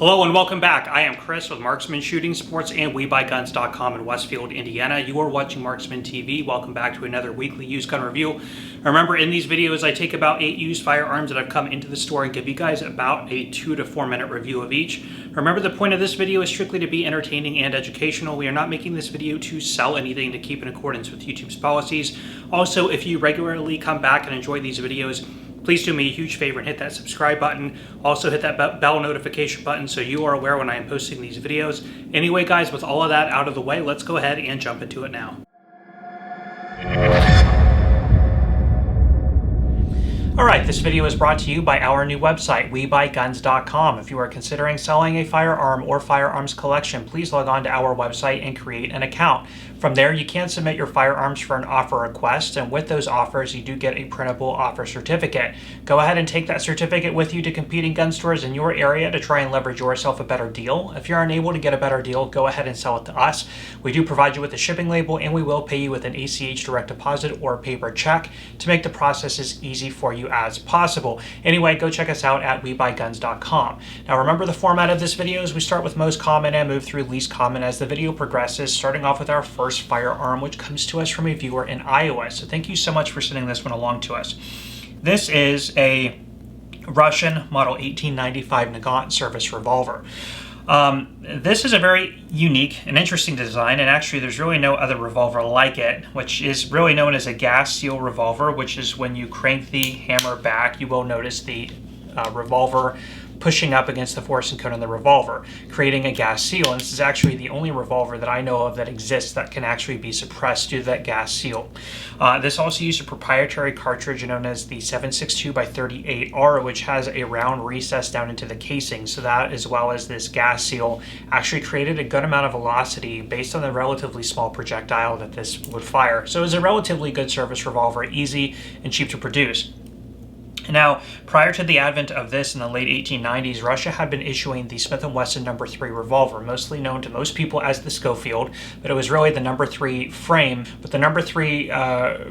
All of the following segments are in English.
Hello and welcome back. I am Chris with Marksman Shooting Sports and WeBuyGuns.com in Westfield, Indiana. You are watching Marksman TV. Welcome back to another weekly used gun review. Remember, in these videos, I take about 8 used firearms that have come into the store and give you guys about a 2 to 4 minute review of each. Remember, the point of this video is strictly to be entertaining and educational. We are not making this video to sell anything, to keep in accordance with YouTube's policies. Also, if you regularly come back and enjoy these videos, please do me a huge favor and hit that subscribe button. Also hit that bell notification button so you are aware when I am posting these videos. Anyway, guys, with all of that out of the way, let's go ahead and jump into it now. Alright, this video is brought to you by our new website, WeBuyGuns.com. If you are considering selling a firearm or firearms collection, please log on to our website and create an account. From there, you can submit your firearms for an offer request, and with those offers, you do get a printable offer certificate. Go ahead and take that certificate with you to competing gun stores in your area to try and leverage yourself a better deal. If you're unable to get a better deal, go ahead and sell it to us. We do provide you with a shipping label, and we will pay you with an ACH direct deposit or a paper check to make the process as easy for you as possible. Anyway, go check us out at WeBuyGuns.com. Now remember, the format of this video is we start with most common and move through least common as the video progresses, starting off with our first firearm, which comes to us from a viewer in Iowa. So thank you so much for sending this one along to us. This is a Russian model 1895 Nagant service revolver. This is a very unique and interesting design, and actually there's really no other revolver like it, which is really known as a gas seal revolver, which is when you crank the hammer back, you will notice the revolver pushing up against the forcing cone on the revolver, creating a gas seal. And this is actually the only revolver that I know of that exists that can actually be suppressed due to that gas seal. This also used a proprietary cartridge known as the 7.62x38R, which has a round recess down into the casing. So that, as well as this gas seal, actually created a good amount of velocity based on the relatively small projectile that this would fire. So it was a relatively good service revolver, easy and cheap to produce. Now, prior to the advent of this in the late 1890s, Russia had been issuing the Smith & Wesson No. 3 revolver, mostly known to most people as the Schofield, but it was really the No. 3 frame. But the No. 3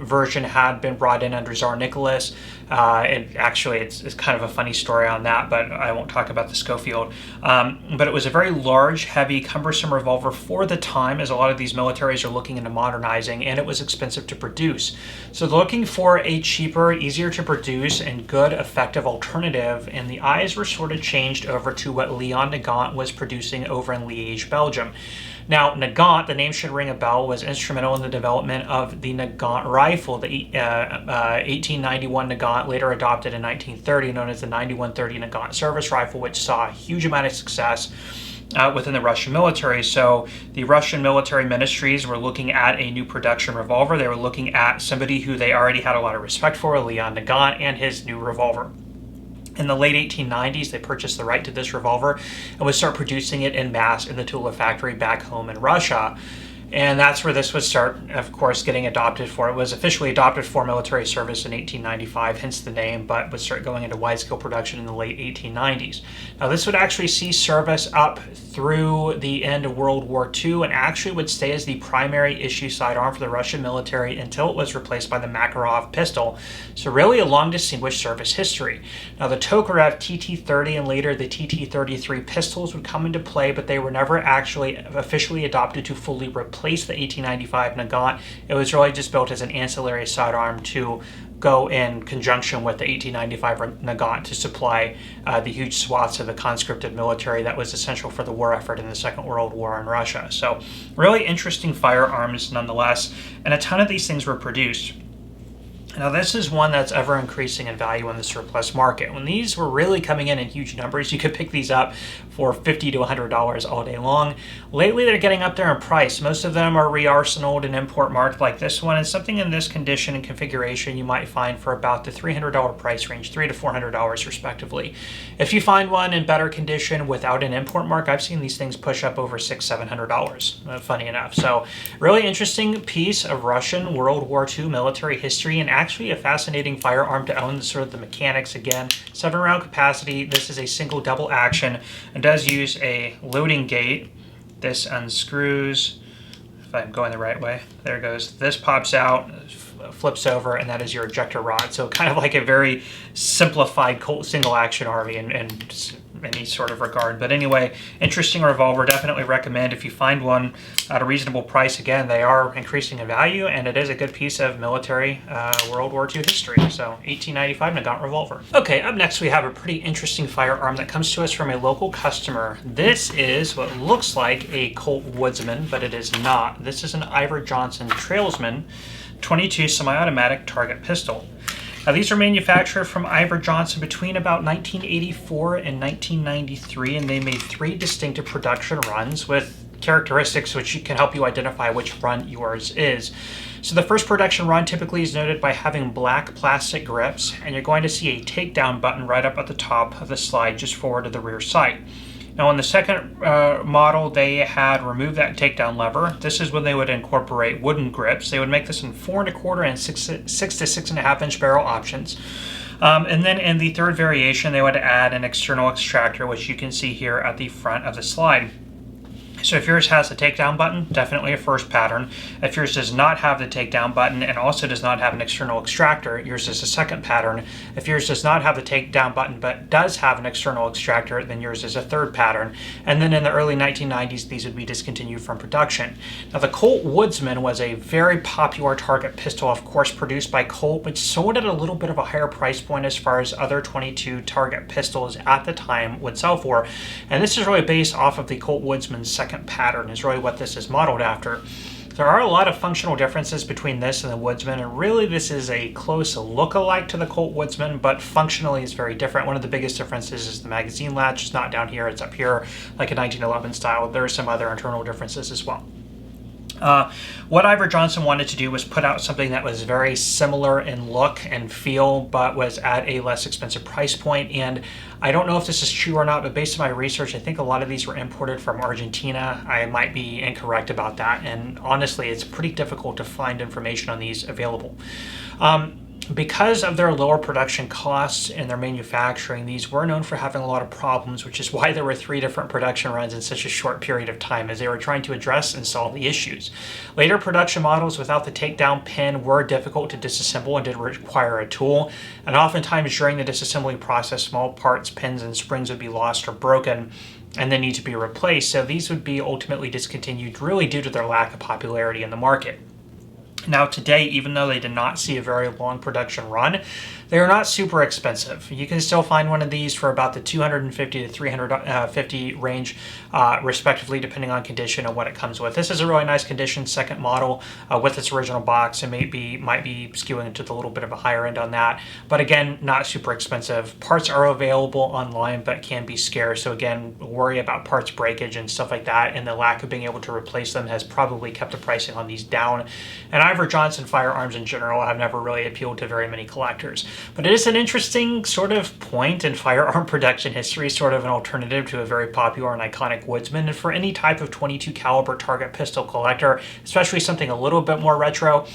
version had been brought in under Tsar Nicholas. And actually, it's kind of a funny story on that, but I won't talk about the Schofield. But it was a very large, heavy, cumbersome revolver for the time, as a lot of these militaries are looking into modernizing, and it was expensive to produce. So looking for a cheaper, easier to produce, and good, effective alternative, and the eyes were sort of changed over to what Leon Nagant was producing over in Liège, Belgium. Now, Nagant, the name should ring a bell, was instrumental in the development of the Nagant rifle, the 1891 Nagant, later adopted in 1930, known as the 9130 Nagant service rifle, which saw a huge amount of success within the Russian military. So the Russian military ministries were looking at a new production revolver. They were looking at somebody who they already had a lot of respect for, Leon Nagant, and his new revolver. In the late 1890s, they purchased the right to this revolver and would start producing it en masse in the Tula factory back home in Russia. And that's where this would start, of course, getting adopted for. It was officially adopted for military service in 1895, hence the name, but would start going into wide-scale production in the late 1890s. Now, this would actually see service up through the end of World War II and actually would stay as the primary issue sidearm for the Russian military until it was replaced by the Makarov pistol. So really a long distinguished service history. Now, the Tokarev TT-30 and later the TT-33 pistols would come into play, but they were never actually officially adopted to fully replace the 1895 Nagant. It was really just built as an ancillary sidearm to go in conjunction with the 1895 Nagant to supply the huge swaths of the conscripted military that was essential for the war effort in the Second World War in Russia. So really interesting firearms nonetheless, and a ton of these things were produced. Now, this is one that's ever increasing in value in the surplus market. When these were really coming in huge numbers, you could pick these up for $50 to $100 all day long. Lately, they're getting up there in price. Most of them are re-arsenaled and import marked like this one, and something in this condition and configuration you might find for about the $300 price range, $300 to $400 respectively. If you find one in better condition without an import mark, I've seen these things push up over $600, $700, funny enough. So really interesting piece of Russian World War II military history, and actually a fascinating firearm to own. Sort of the mechanics again, 7-round capacity. This is a single double action and does use a loading gate. This unscrews, if I'm going the right way, there it goes. This pops out, flips over, and that is your ejector rod. So kind of like a very simplified Colt single action RV, and any sort of regard. But anyway, interesting revolver. Definitely recommend if you find one at a reasonable price. Again, they are increasing in value, and it is a good piece of military World War II history. So 1895 Nagant revolver. Okay, up next we have a pretty interesting firearm that comes to us from a local customer. This is what looks like a Colt Woodsman, but it is not. This is an Ivor Johnson Trailsman 22 semi-automatic target pistol. Now, these are manufactured from Ivor Johnson between about 1984 and 1993, and they made 3 distinctive production runs with characteristics which can help you identify which run yours is. So the first production run typically is noted by having black plastic grips, and you're going to see a takedown button right up at the top of the slide just forward of the rear sight. Now, on the second model, they had removed that takedown lever. This is when they would incorporate wooden grips. They would make this in 4 1/4 and 6 to 6.5 inch barrel options. And then in the third variation, they would add an external extractor, which you can see here at the front of the slide. So if yours has the takedown button, definitely a first pattern. If yours does not have the takedown button and also does not have an external extractor, yours is a second pattern. If yours does not have the takedown button but does have an external extractor, then yours is a third pattern. And then in the early 1990s, these would be discontinued from production. Now, the Colt Woodsman was a very popular target pistol, of course, produced by Colt, but sold at a little bit of a higher price point as far as other 22 target pistols at the time would sell for. And this is really based off of the Colt Woodsman's second pattern is really what this is modeled after. There are a lot of functional differences between this and the Woodsman, and really this is a close look-alike to the Colt Woodsman, but functionally it's very different. One of the biggest differences is the magazine latch. It's not down here, it's up here, like a 1911 style. There are some other internal differences as well. What Ivor Johnson wanted to do was put out something that was very similar in look and feel, but was at a less expensive price point. And I don't know if this is true or not, but based on my research, I think a lot of these were imported from Argentina. I might be incorrect about that. And honestly, it's pretty difficult to find information on these available. Because of their lower production costs and their manufacturing, these were known for having a lot of problems, which is why there were 3 different production runs in such a short period of time, as they were trying to address and solve the issues. Later production models without the takedown pin were difficult to disassemble and did require a tool, and oftentimes during the disassembly process, small parts, pins, and springs would be lost or broken and then need to be replaced, so these would be ultimately discontinued really due to their lack of popularity in the market. Now today, even though they did not see a very long production run, they are not super expensive. You can still find one of these for about the $250 to $350 range, respectively, depending on condition and what it comes with. This is a really nice condition, second model with its original box, and might be skewing into the little bit of a higher end on that. But again, not super expensive. Parts are available online, but can be scarce. So again, worry about parts breakage and stuff like that, and the lack of being able to replace them has probably kept the pricing on these down. And Ivor Johnson firearms in general have never really appealed to very many collectors. But it is an interesting sort of point in firearm production history, sort of an alternative to a very popular and iconic Woodsman. And for any type of 22 caliber target pistol collector, especially something a little bit more retro,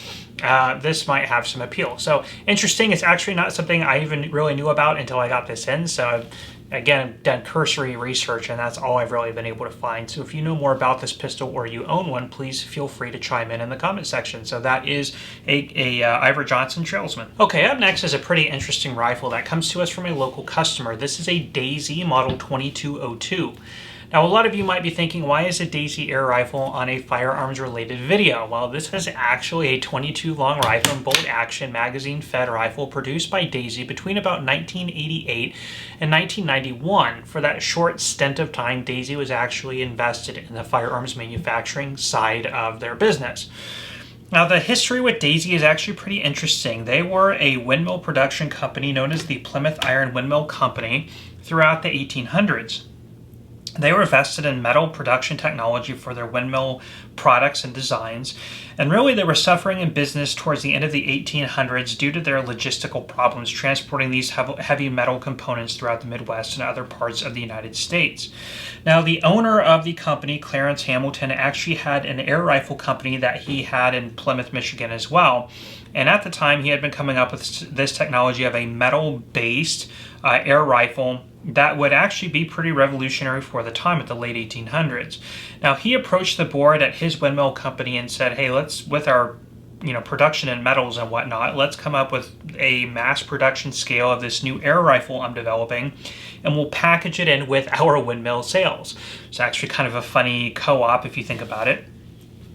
this might have some appeal. So interesting. It's actually not something I even really knew about until I got this in. So again, I've done cursory research, and that's all I've really been able to find. So if you know more about this pistol or you own one, please feel free to chime in the comment section. So that is a Ivor Johnson Trailsman. Okay, up next is a pretty interesting rifle that comes to us from a local customer. This is a Daisy Model 2202. Now, a lot of you might be thinking, why is a Daisy air rifle on a firearms-related video? Well, this is actually a 22 long rifle and bolt action magazine-fed rifle produced by Daisy between about 1988 and 1991. For that short stint of time, Daisy was actually invested in the firearms manufacturing side of their business. Now, the history with Daisy is actually pretty interesting. They were a windmill production company known as the Plymouth Iron Windmill Company throughout the 1800s. They were vested in metal production technology for their windmill products and designs, and really they were suffering in business towards the end of the 1800s due to their logistical problems transporting these heavy metal components throughout the Midwest and other parts of the United States. Now, the owner of the company, Clarence Hamilton, actually had an air rifle company that he had in Plymouth, Michigan as well. And at the time, he had been coming up with this technology of a metal-based air rifle that would actually be pretty revolutionary for the time at the late 1800s. Now, he approached the board at his windmill company and said, hey, let's, with our production in metals and whatnot. Let's come up with a mass production scale of this new air rifle I'm developing, and we'll package it in with our windmill sails. It's actually kind of a funny co-op if you think about it.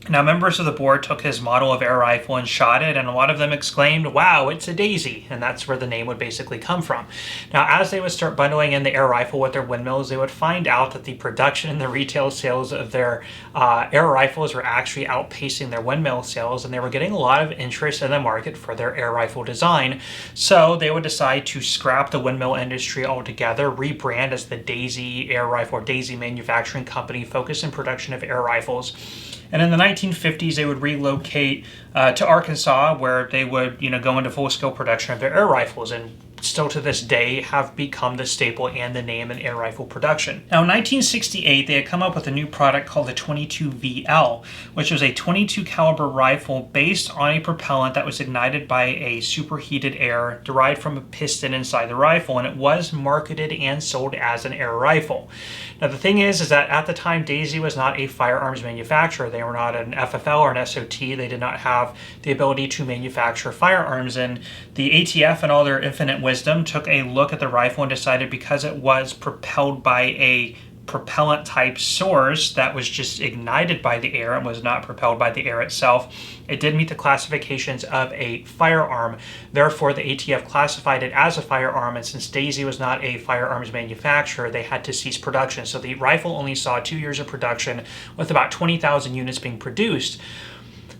Now, members of the board took his model of air rifle and shot it, and a lot of them exclaimed, "Wow, it's a daisy," and that's where the name would basically come from. Now, as they would start bundling in the air rifle with their windmills, they would find out that the production and the retail sales of their air rifles were actually outpacing their windmill sales, and they were getting a lot of interest in the market for their air rifle design. So they would decide to scrap the windmill industry altogether, rebrand as the Daisy Air Rifle or Daisy Manufacturing Company, focused in production of air rifles. And in the 1950s, they would relocate to Arkansas, where they would, go into full-scale production of their air rifles, and still to this day have become the staple and the name in air rifle production. Now, in 1968, they had come up with a new product called the 22VL, which was a 22 caliber rifle based on a propellant that was ignited by a superheated air derived from a piston inside the rifle, and it was marketed and sold as an air rifle. Now, the thing is that at the time, Daisy was not a firearms manufacturer. They were not an FFL or an SOT. They did not have the ability to manufacture firearms, and the ATF, in all their infinite wisdom, took a look at the rifle and decided, because it was propelled by a propellant type source that was just ignited by the air and was not propelled by the air itself, it did meet the classifications of a firearm. Therefore, the ATF classified it as a firearm, and since Daisy was not a firearms manufacturer, they had to cease production. So the rifle only saw 2 years of production, with about 20,000 units being produced.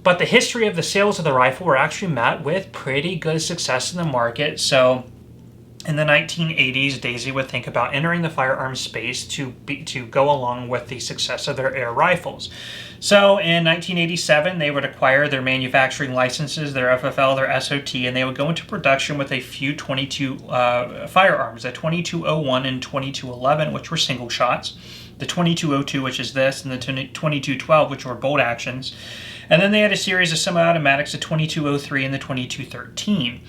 But the history of the sales of the rifle were actually met with pretty good success in the market. So in the 1980s, Daisy would think about entering the firearms space to go along with the success of their air rifles. So in 1987, they would acquire their manufacturing licenses, their FFL, their SOT, and they would go into production with a few 22 firearms, the 2201 and 2211, which were single shots, the 2202, which is this, and the 2212, which were bolt actions. And then they had a series of semi-automatics, the 2203 and the 2213.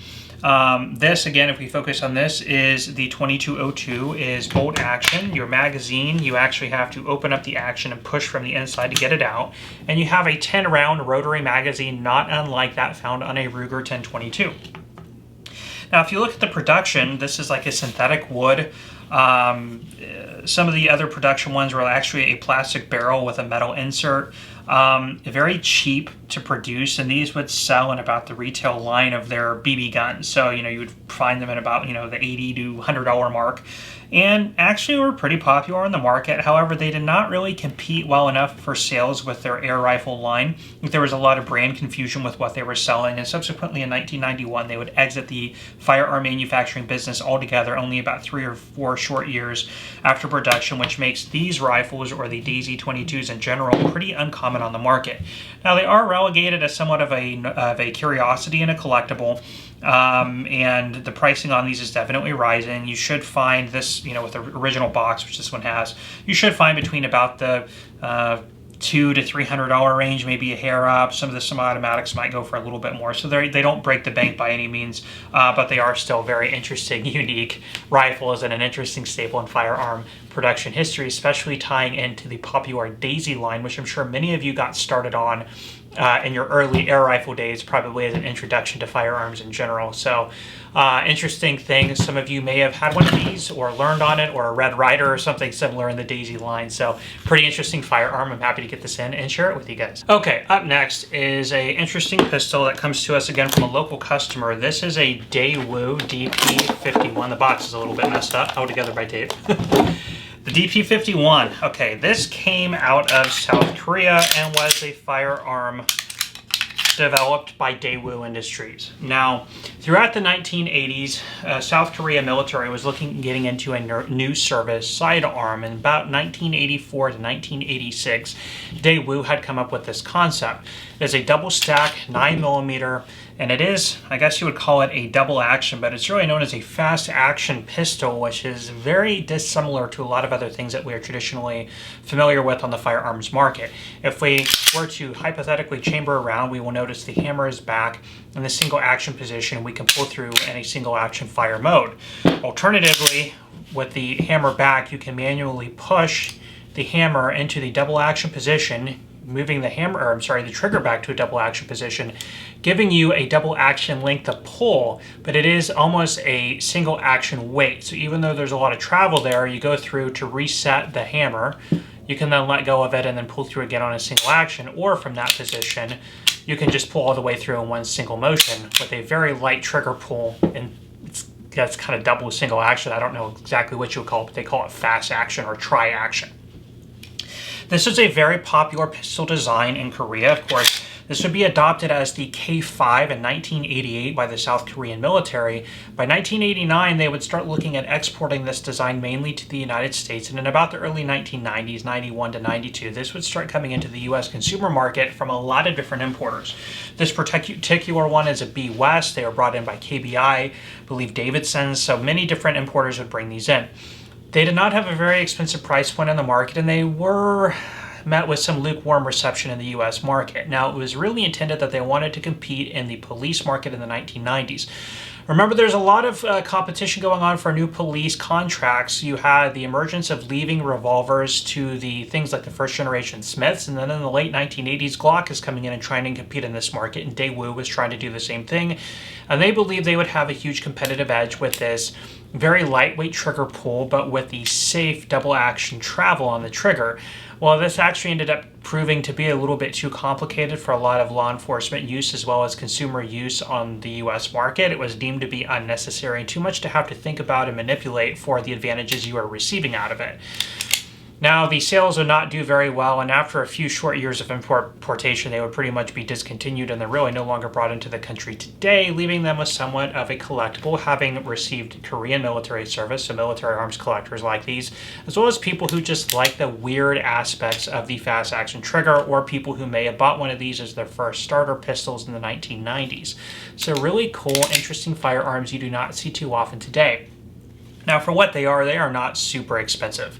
This, again, if we focus on this, is the 2202 is bolt action. Your magazine, you actually have to open up the action and push from the inside to get it out. And you have a 10-round rotary magazine, not unlike that found on a Ruger 1022. Now, if you look at the production, this is like a synthetic wood. Some of the other production ones were actually a plastic barrel with a metal insert. Very cheap to produce, and these would sell in about the retail line of their BB guns. So, you would find them at about, the $80 to $100 mark, and actually were pretty popular in the market. However, they did not really compete well enough for sales with their air rifle line. There was a lot of brand confusion with what they were selling, and subsequently in 1991, they would exit the firearm manufacturing business altogether, only about 3 or 4 short years after production, which makes these rifles, or the Daisy 22s in general, pretty uncommon on the market. Now, they are relegated as somewhat of a curiosity and a collectible, and the pricing on these is definitely rising. You should find this, with the original box, which this one has, you should find between about the $200 to $300 range, maybe a hair up. Some of the semi-automatics might go for a little bit more. So they don't break the bank by any means, but they are still very interesting, unique rifles and an interesting staple in firearm production history, especially tying into the popular Daisy line, which I'm sure many of you got started on in your early air rifle days, probably as an introduction to firearms in general. So interesting thing, some of you may have had one of these or learned on it, or a Red Ryder or something similar in the Daisy line. So pretty interesting firearm. I'm happy to get this in and share it with you guys. Okay, up next is a interesting pistol that comes to us again from a local customer. This is a Daewoo DP51. The box is a little bit messed up, held together by Dave. The DP51, okay, this came out of South Korea and was a firearm developed by Daewoo Industries. Now, throughout the 1980s, South Korea military was looking at getting into a new service, sidearm, and about 1984 to 1986, Daewoo had come up with this concept. It is a double stack 9mm, and it is, I guess you would call it a double action, but it's really known as a fast action pistol, which is very dissimilar to a lot of other things that we are traditionally familiar with on the firearms market. If we were to hypothetically chamber around, we will notice the hammer is back in the single action position. We can pull through in a single action fire mode. Alternatively, with the hammer back, you can manually push the hammer into the double action position, moving the trigger back to a double action position, giving you a double action length of pull, but it is almost a single action weight. So even though there's a lot of travel there, you go through to reset the hammer, you can then let go of it and then pull through again on a single action, or from that position, you can just pull all the way through in one single motion with a very light trigger pull, and that's kind of double single action. I don't know exactly what you would call it, but they call it fast action or tri-action. This is a very popular pistol design in Korea. Of course, this would be adopted as the K5 in 1988 by the South Korean military. By 1989, they would start looking at exporting this design mainly to the United States, and in about the early 1990s, 91 to 92, this would start coming into the U.S. consumer market from a lot of different importers. This particular one is a B West. They were brought in by KBI, I believe Davidson, so many different importers would bring these in. They did not have a very expensive price point on the market, and they were met with some lukewarm reception in the US market. Now, it was really intended that they wanted to compete in the police market in the 1990s. Remember, there's a lot of competition going on for new police contracts. You had the emergence of leaving revolvers to the things like the first generation Smiths, and then in the late 1980s, Glock is coming in and trying to compete in this market, and Daewoo was trying to do the same thing. And they believed they would have a huge competitive edge with this very lightweight trigger pull, but with the safe double action travel on the trigger. Well, this actually ended up proving to be a little bit too complicated for a lot of law enforcement use as well as consumer use on the US market. It was deemed to be unnecessary and too much to have to think about and manipulate for the advantages you are receiving out of it. Now, the sales would not do very well, and after a few short years of importation, they would pretty much be discontinued, and they're really no longer brought into the country today, leaving them with somewhat of a collectible, having received Korean military service, so military arms collectors like these, as well as people who just like the weird aspects of the fast action trigger, or people who may have bought one of these as their first starter pistols in the 1990s. So really cool, interesting firearms you do not see too often today. Now, for what they are not super expensive.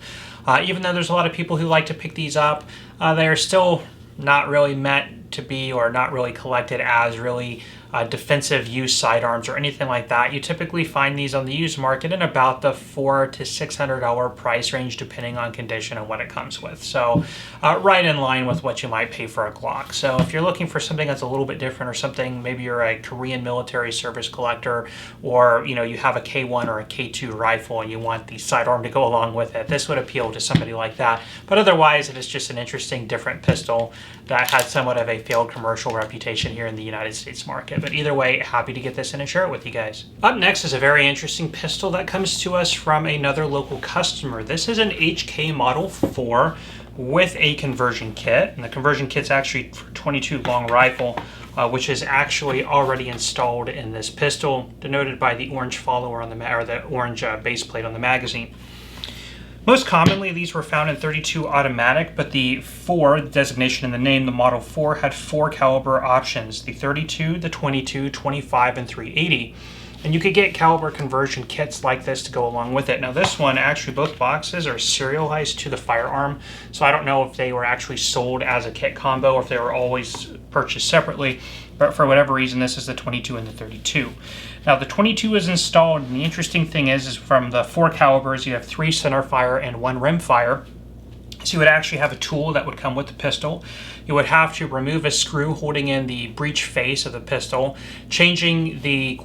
Even though there's a lot of people who like to pick these up, they are still not really meant to be, or not really collected as really defensive use sidearms or anything like that. You typically find these on the used market in about the $400 to $600 price range, depending on condition and what it comes with. So right in line with what you might pay for a Glock. So if you're looking for something that's a little bit different, or something, maybe you're a Korean military service collector, or you have a K1 or a K2 rifle and you want the sidearm to go along with it, this would appeal to somebody like that. But otherwise, it is just an interesting, different pistol that had somewhat of a failed commercial reputation here in the United States market. But either way, happy to get this in and share it with you guys. Up next is a very interesting pistol that comes to us from another local customer. This is an HK Model 4 with a conversion kit, and the conversion kit's actually for 22 long rifle, which is actually already installed in this pistol, denoted by the orange follower on the orange base plate on the magazine. Most commonly, these were found in .32 automatic, but the 4 designation in the name, the Model 4, had 4 caliber options: the .32, the .22, .25, and .380. And you could get caliber conversion kits like this to go along with it. Now, this one, actually, both boxes are serialized to the firearm, so I don't know if they were actually sold as a kit combo or if they were always purchased separately, but for whatever reason, this is the .22 and the .32. Now, the .22 is installed, and the interesting thing is from the 4 calibers, you have 3 center fire and 1 rim fire. So you would actually have a tool that would come with the pistol. You would have to remove a screw holding in the breech face of the pistol, changing the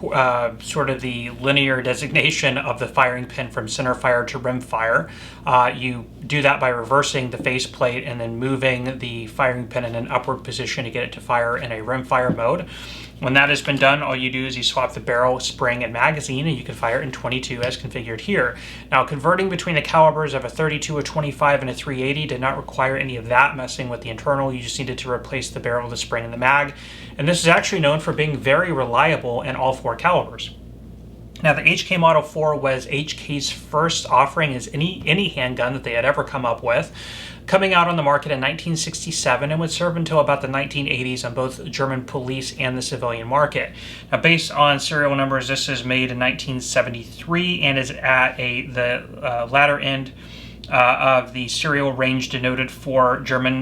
sort of the linear designation of the firing pin from center fire to rim fire. You do that by reversing the face plate and then moving the firing pin in an upward position to get it to fire in a rim fire mode. When that has been done, all you do is you swap the barrel, spring, and magazine, and you can fire in .22 as configured here. Now, converting between the calibers of a .32, a .25, and a .380 did not require any of that messing with the internal. You just needed to replace the barrel, the spring, and the mag. And this is actually known for being very reliable in all 4 calibers. Now, the HK Model 4 was HK's first offering as any handgun that they had ever come up with, coming out on the market in 1967 and would serve until about the 1980s on both German police and the civilian market. Now, based on serial numbers, this is made in 1973 and is at the latter end of the serial range denoted for German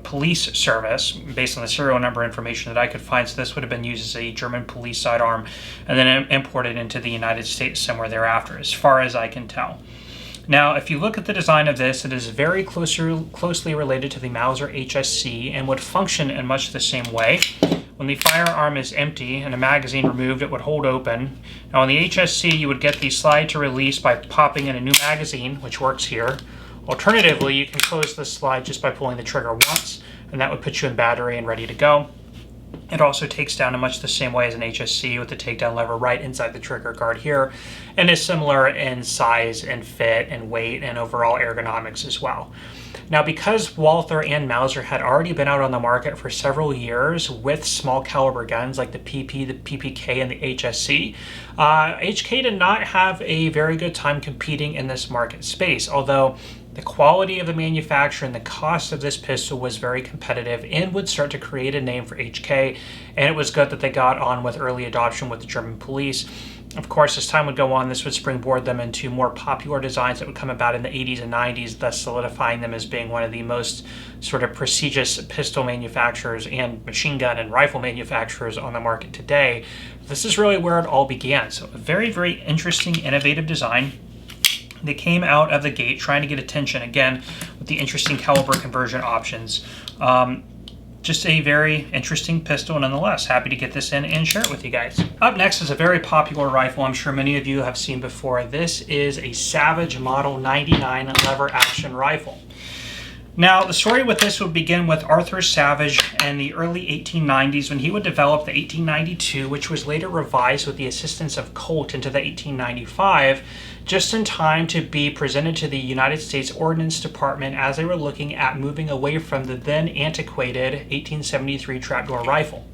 police service, based on the serial number information that I could find. So this would have been used as a German police sidearm and then imported into the United States somewhere thereafter, as far as I can tell. Now, if you look at the design of this, it is very closely related to the Mauser HSC and would function in much the same way, When the firearm is empty and a magazine removed, it would hold open. Now on the HSC, you would get the slide to release by popping in a new magazine, which works here. Alternatively, you can close this slide just by pulling the trigger once, and that would put you in battery and ready to go. It also takes down in much the same way as an HSC with the takedown lever right inside the trigger guard here, and is similar in size and fit and weight and overall ergonomics as well. Now, because Walther and Mauser had already been out on the market for several years with small caliber guns like the PP, the PPK, and the HSC, HK did not have a very good time competing in this market space, although the quality of the manufacturer and the cost of this pistol was very competitive and would start to create a name for HK, and it was good that they got on with early adoption with the German police. Of course, as time would go on, this would springboard them into more popular designs that would come about in the 80s and 90s, thus solidifying them as being one of the most sort of prestigious pistol manufacturers and machine gun and rifle manufacturers on the market today. This is really where it all began. So a very, very interesting, innovative design. They came out of the gate trying to get attention, again, with the interesting caliber conversion options. Just a very interesting pistol nonetheless. Happy to get this in and share it with you guys. Up next is a very popular rifle I'm sure many of you have seen before. This is a Savage Model 99 lever action rifle. Now, the story with this would begin with Arthur Savage in the early 1890s when he would develop the 1892, which was later revised with the assistance of Colt into the 1895, just in time to be presented to the United States Ordnance Department as they were looking at moving away from the then antiquated 1873 trapdoor rifle.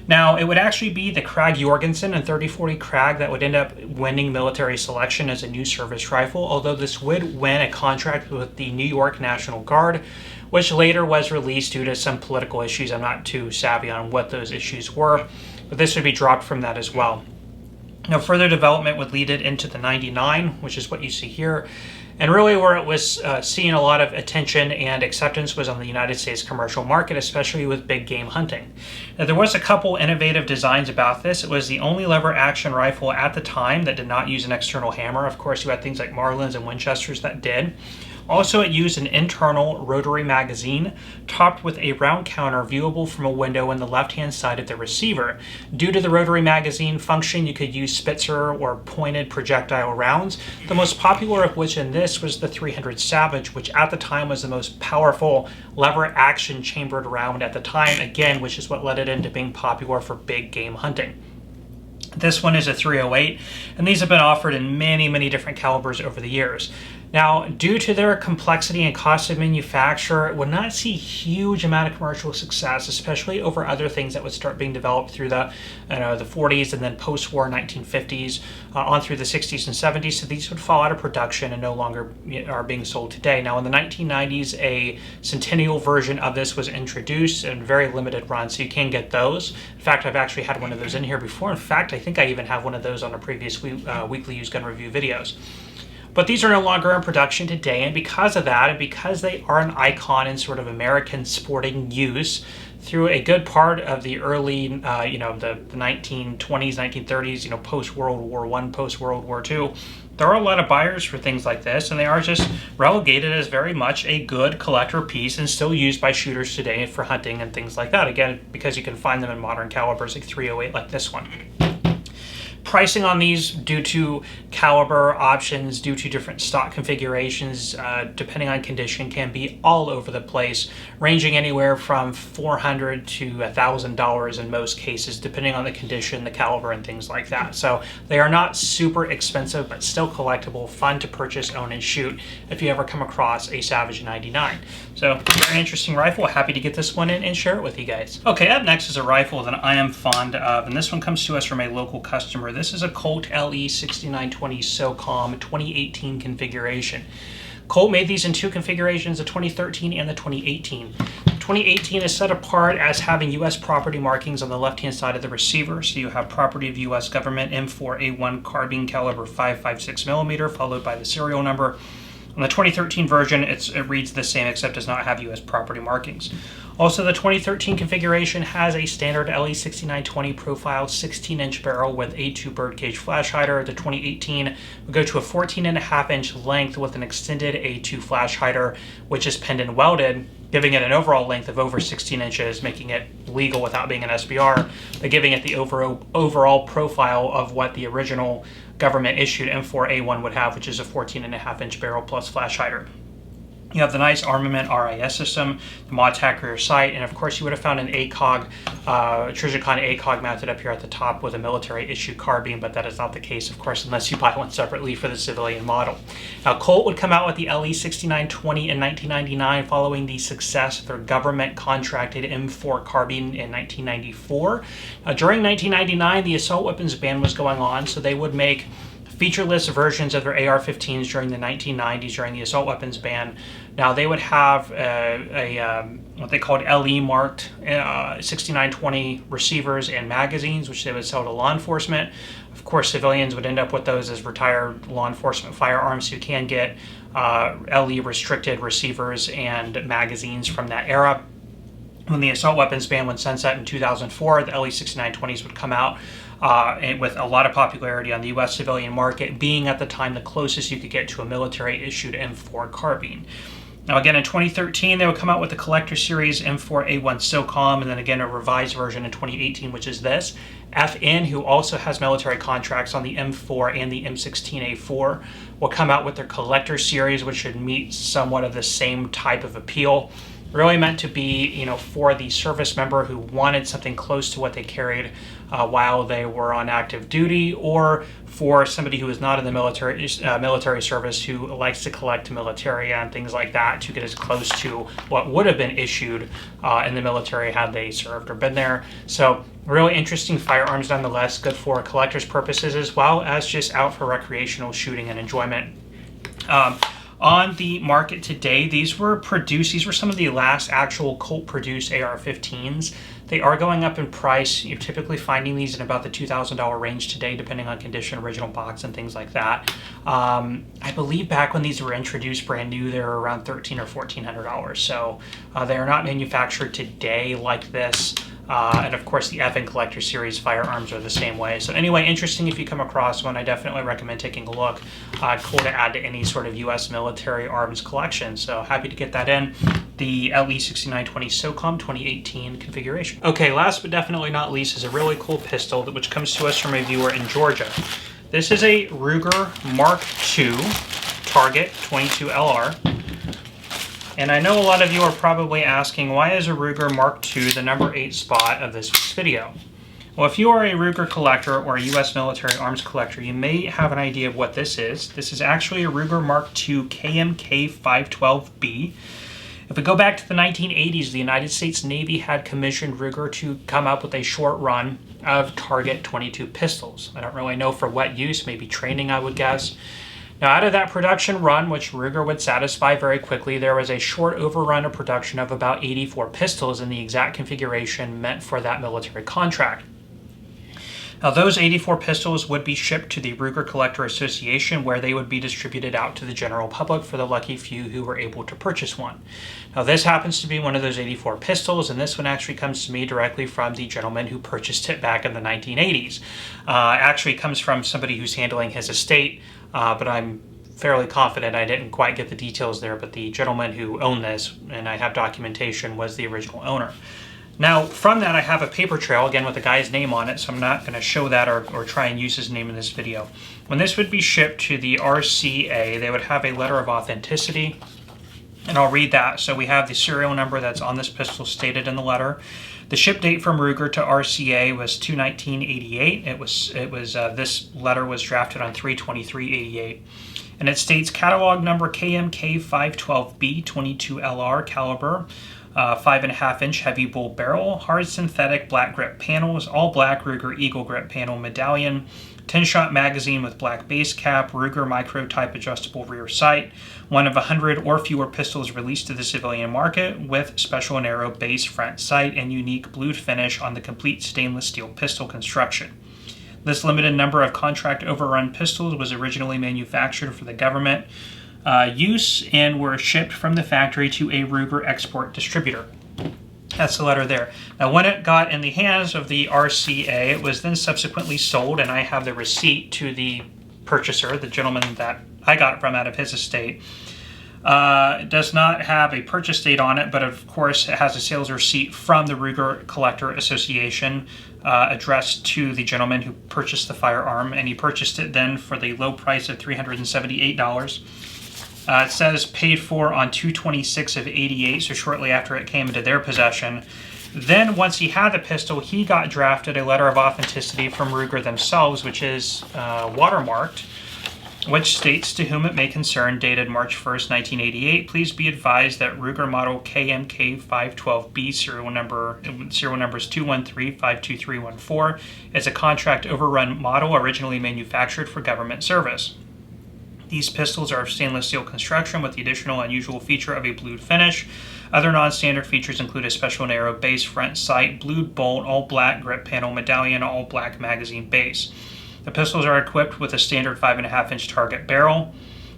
Now, it would actually be the Krag Jorgensen and 3040 Krag that would end up winning military selection as a new service rifle, although this would win a contract with the New York National Guard, which later was released due to some political issues. I'm not too savvy on what those issues were, but this would be dropped from that as well. Now, further development would lead it into the 99, which is what you see here. And really where it was seeing a lot of attention and acceptance was on the United States commercial market, especially with big game hunting. Now, there was a couple innovative designs about this. It was the only lever action rifle at the time that did not use an external hammer. Of course, you had things like Marlins and Winchesters that did. Also, it used an internal rotary magazine topped with a round counter viewable from a window on the left-hand side of the receiver. Due to the rotary magazine function, you could use Spitzer or pointed projectile rounds, the most popular of which in this was the 300 Savage, which at the time was the most powerful lever action chambered round at the time, again, which is what led it into being popular for big game hunting. This one is a 308, and these have been offered in many, many different calibers over the years. Now, due to their complexity and cost of manufacture, it would not see huge amount of commercial success, especially over other things that would start being developed through the 40s and then post-war 1950s on through the 60s and 70s. So these would fall out of production and no longer are being sold today. Now, in the 1990s, a centennial version of this was introduced in very limited run, so you can get those. In fact, I've actually had one of those in here before. In fact, I think I even have one of those on a previous weekly used gun review videos. But these are no longer in production today, and because of that, and because they are an icon in sort of American sporting use through a good part of the early, the 1920s, 1930s, post-World War I, post-World War II, there are a lot of buyers for things like this, and they are just relegated as very much a good collector piece and still used by shooters today for hunting and things like that. Again, because you can find them in modern calibers like 308 like this one. Pricing on these, due to caliber options, due to different stock configurations, depending on condition, can be all over the place, ranging anywhere from $400 to $1,000 in most cases, depending on the condition, the caliber, and things like that. So they are not super expensive, but still collectible, fun to purchase, own, and shoot if you ever come across a Savage 99. So, very interesting rifle. Happy to get this one in and share it with you guys. Okay, up next is a rifle that I am fond of, and this one comes to us from a local customer. This is a Colt LE 6920 SOCOM 2018 configuration. Colt made these in two configurations, the 2013 and the 2018. 2018 is set apart as having U.S. property markings on the left-hand side of the receiver. So you have property of U.S. government M4A1 carbine caliber 5.56 millimeter, followed by the serial number. On the 2013 version, it reads the same except does not have U.S. property markings. Also, the 2013 configuration has a standard LE6920 profile 16-inch barrel with a 2 birdcage flash hider. The 2018 would go to a 14.5-inch length with an extended A2 flash hider, which is pinned and welded, giving it an overall length of over 16 inches, making it legal without being an SBR, but giving it the overall profile of what the original government issued M4A1 would have, which is a 14.5-inch barrel plus flash hider. You have the nice armament RIS system, the ModTac rear sight, and of course you would have found an ACOG, Trijicon ACOG mounted up here at the top with a military issued carbine, but that is not the case, of course, unless you buy one separately for the civilian model. Now, Colt would come out with the LE6920 in 1999 following the success of their government contracted M4 carbine in 1994. During 1999, the assault weapons ban was going on, so they would make featureless versions of their AR-15s during the 1990s during the assault weapons ban. Now they would have what they called LE marked 6920 receivers and magazines, which they would sell to law enforcement. Of course, civilians would end up with those as retired law enforcement firearms, so you can get LE restricted receivers and magazines from that era. When the assault weapons ban went sunset in 2004, the LE6920s would come out with a lot of popularity on the U.S. civilian market, being at the time the closest you could get to a military-issued M4 carbine. Now again, in 2013, they would come out with the Collector Series M4A1 SOCOM, and then again a revised version in 2018, which is this. FN, who also has military contracts on the M4 and the M16A4, will come out with their Collector Series, which should meet somewhat of the same type of appeal. Really meant to be, for the service member who wanted something close to what they carried while they were on active duty, or for somebody who is not in the military service who likes to collect militaria and things like that to get as close to what would have been issued in the military had they served or been there. So really interesting firearms nonetheless, good for collector's purposes as well as just out for recreational shooting and enjoyment. On the market today, these were some of the last actual Colt produced AR-15s. They are going up in price. You're typically finding these in about the $2,000 range today, depending on condition, original box, and things like that. I believe back when these were introduced brand new, they were around $1,300 or $1,400. So they are not manufactured today like this. And of course the FN Collector Series firearms are the same way. So anyway, interesting if you come across one. I definitely recommend taking a look. Cool to add to any sort of U.S. military arms collection. So happy to get that in. The LE6920 SOCOM 2018 configuration. Okay, last but definitely not least is a really cool pistol which comes to us from a viewer in Georgia. This is a Ruger Mark II Target 22 LR. And I know a lot of you are probably asking, why is a Ruger Mark II the number 8 spot of this week's video? Well, if you are a Ruger collector or a U.S. military arms collector, you may have an idea of what this is. This is actually a Ruger Mark II KMK 512B. If we go back to the 1980s, the United States Navy had commissioned Ruger to come up with a short run of Target 22 pistols. I don't really know for what use, maybe training, I would guess. Now, out of that production run, which Ruger would satisfy very quickly, there was a short overrun of production of about 84 pistols in the exact configuration meant for that military contract. Now, those 84 pistols would be shipped to the Ruger Collector Association, where they would be distributed out to the general public for the lucky few who were able to purchase one. Now, this happens to be one of those 84 pistols, and this one actually comes to me directly from the gentleman who purchased it back in the 1980s. Actually comes from somebody who's handling his estate, but I'm fairly confident I didn't quite get the details there, but the gentleman who owned this, and I have documentation, was the original owner. Now, from that, I have a paper trail, again, with the guy's name on it, so I'm not going to show that or try and use his name in this video. When this would be shipped to the RCA, they would have a letter of authenticity, and I'll read that. So we have the serial number that's on this pistol stated in the letter. The ship date from Ruger to RCA was 2/19/88. It was this letter was drafted on 3/23/88. And it states catalog number KMK 512B 22 LR caliber, 5.5-inch heavy bull barrel, hard synthetic black grip panels, all black Ruger Eagle grip panel medallion, 10-shot magazine with black base cap, Ruger micro type adjustable rear sight, one of 100 or fewer pistols released to the civilian market with special narrow base front sight and unique blued finish on the complete stainless steel pistol construction. This limited number of contract overrun pistols was originally manufactured for the government use and were shipped from the factory to a Ruger export distributor. That's the letter there. Now, when it got in the hands of the RCA, it was then subsequently sold, and I have the receipt to the purchaser, the gentleman that I got it from out of his estate. It does not have a purchase date on it, but of course it has a sales receipt from the Ruger Collector Association addressed to the gentleman who purchased the firearm, and he purchased it then for the low price of $378. It says paid for on 2/26 of '88, so shortly after it came into their possession. Then once he had the pistol, he got drafted a letter of authenticity from Ruger themselves, which is watermarked, which states, "To whom it may concern, dated March 1st, 1988, please be advised that Ruger model KMK512B, serial numbers 213-52314, is a contract overrun model originally manufactured for government service. These pistols are of stainless steel construction with the additional unusual feature of a blued finish. Other non-standard features include a special narrow base front sight, blued bolt, all black grip panel, medallion, all black magazine base. The pistols are equipped with a standard 5.5-inch target barrel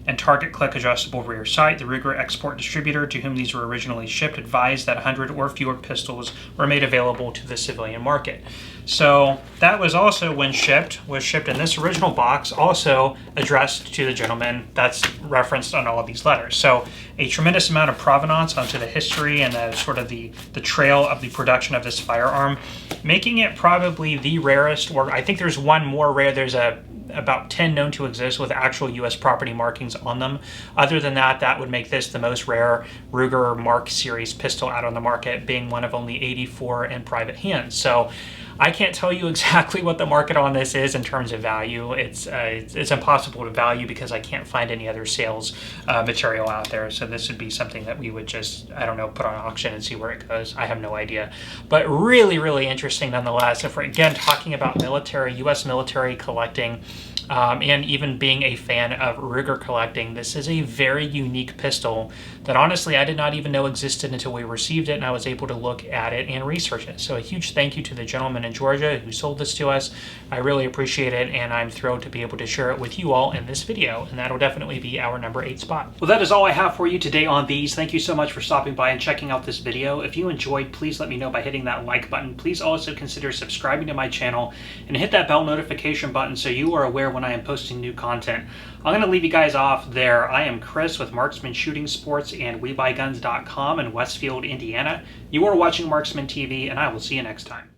and target click adjustable rear sight. The Ruger export distributor to whom these were originally shipped advised that 100 or fewer pistols were made available to the civilian market." So that was also was shipped in this original box, also addressed to the gentleman that's referenced on all of these letters. So a tremendous amount of provenance onto the history and the sort of the trail of the production of this firearm, making it probably the rarest, or I think there's one more rare. There's about 10 known to exist with actual U.S. property markings on them. Other than that, that would make this the most rare Ruger Mark Series pistol out on the market, being one of only 84 in private hands. So I can't tell you exactly what the market on this is in terms of value. It's impossible to value because I can't find any other sales material out there. So this would be something that we would just, I don't know, put on auction and see where it goes. I have no idea. But really, really interesting nonetheless. If we're, again, talking about military, U.S. military collecting, and even being a fan of Ruger collecting, this is a very unique pistol that honestly I did not even know existed until we received it and I was able to look at it and research it. So a huge thank you to the gentleman in Georgia who sold this to us. I really appreciate it, and I'm thrilled to be able to share it with you all in this video, and that'll definitely be our number 8 spot. Well, that is all I have for you today on these. Thank you so much for stopping by and checking out this video. If you enjoyed, please let me know by hitting that like button. Please also consider subscribing to my channel and hit that bell notification button so you are aware when I am posting new content. I'm going to leave you guys off there. I am Chris with Marksman Shooting Sports and WeBuyGuns.com in Westfield, Indiana. You are watching Marksman TV, and I will see you next time.